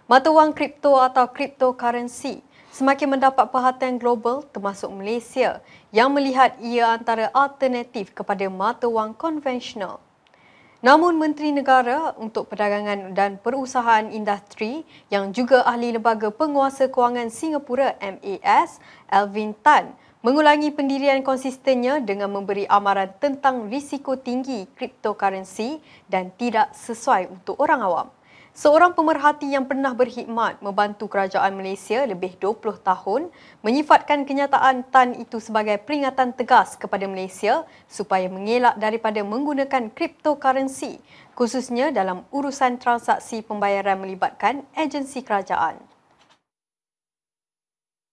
Mata wang kripto atau cryptocurrency semakin mendapat perhatian global termasuk Malaysia yang melihat ia antara alternatif kepada mata wang konvensional. Namun Menteri Negara untuk Perdagangan dan Perusahaan Industri yang juga ahli Lembaga Penguasa Kewangan Singapura MAS, Alvin Tan, mengulangi pendirian konsistennya dengan memberi amaran tentang risiko tinggi cryptocurrency dan tidak sesuai untuk orang awam. Seorang pemerhati yang pernah berkhidmat membantu kerajaan Malaysia lebih 20 tahun menyifatkan kenyataan Tan itu sebagai peringatan tegas kepada Malaysia supaya mengelak daripada menggunakan cryptocurrency, khususnya dalam urusan transaksi pembayaran melibatkan agensi kerajaan.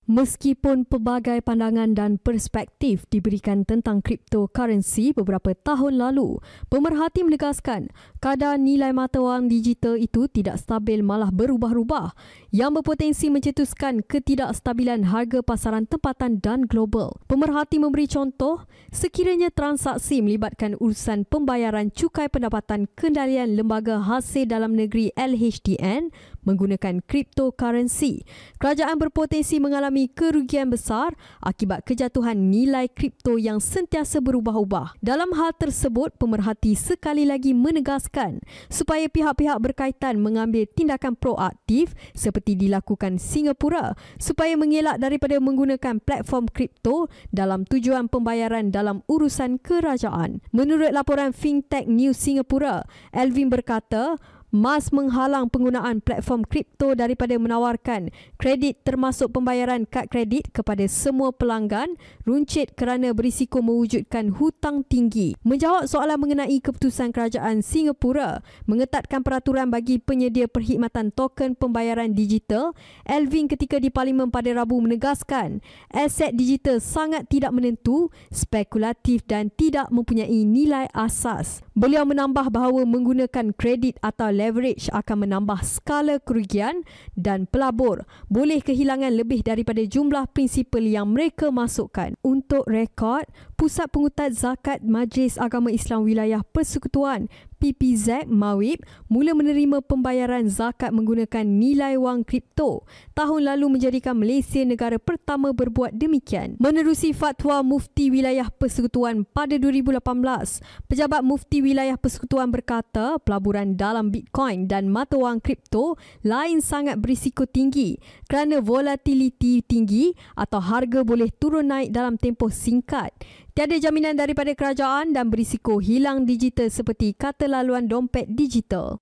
Meskipun pelbagai pandangan dan perspektif diberikan tentang cryptocurrency beberapa tahun lalu, pemerhati menegaskan kadar nilai mata wang digital itu tidak stabil malah berubah-ubah yang berpotensi mencetuskan ketidakstabilan harga pasaran tempatan dan global. Pemerhati memberi contoh, sekiranya transaksi melibatkan urusan pembayaran cukai pendapatan kendalian Lembaga Hasil Dalam Negeri LHDN menggunakan cryptocurrency, kerajaan berpotensi mengalami kerugian besar akibat kejatuhan nilai kripto yang sentiasa berubah-ubah. Dalam hal tersebut, pemerhati sekali lagi menegaskan supaya pihak-pihak berkaitan mengambil tindakan proaktif seperti dilakukan Singapura supaya mengelak daripada menggunakan platform kripto dalam tujuan pembayaran dalam urusan kerajaan. Menurut laporan Fintech News Singapura, Alvin berkata, MAS menghalang penggunaan platform kripto daripada menawarkan kredit termasuk pembayaran kad kredit kepada semua pelanggan runcit kerana berisiko mewujudkan hutang tinggi. Menjawab soalan mengenai keputusan kerajaan Singapura mengetatkan peraturan bagi penyedia perkhidmatan token pembayaran digital, Alvin ketika di Parlimen pada Rabu menegaskan aset digital sangat tidak menentu, spekulatif dan tidak mempunyai nilai asas. Beliau menambah bahawa menggunakan kredit atau leverage akan menambah skala kerugian dan pelabur boleh kehilangan lebih daripada jumlah prinsipal yang mereka masukkan. Untuk rekod, Pusat Pengutat Zakat Majlis Agama Islam Wilayah Persekutuan PPZ Mawib mula menerima pembayaran zakat menggunakan nilai wang kripto. Tahun lalu menjadikan Malaysia negara pertama berbuat demikian. Menerusi fatwa Mufti Wilayah Persekutuan pada 2018, Pejabat Mufti Wilayah Persekutuan berkata pelaburan dalam Bitcoin dan mata wang kripto lain sangat berisiko tinggi kerana volatiliti tinggi atau harga boleh turun naik dalam tempoh singkat. Tiada jaminan daripada kerajaan dan berisiko hilang digital seperti kata laluan dompet digital.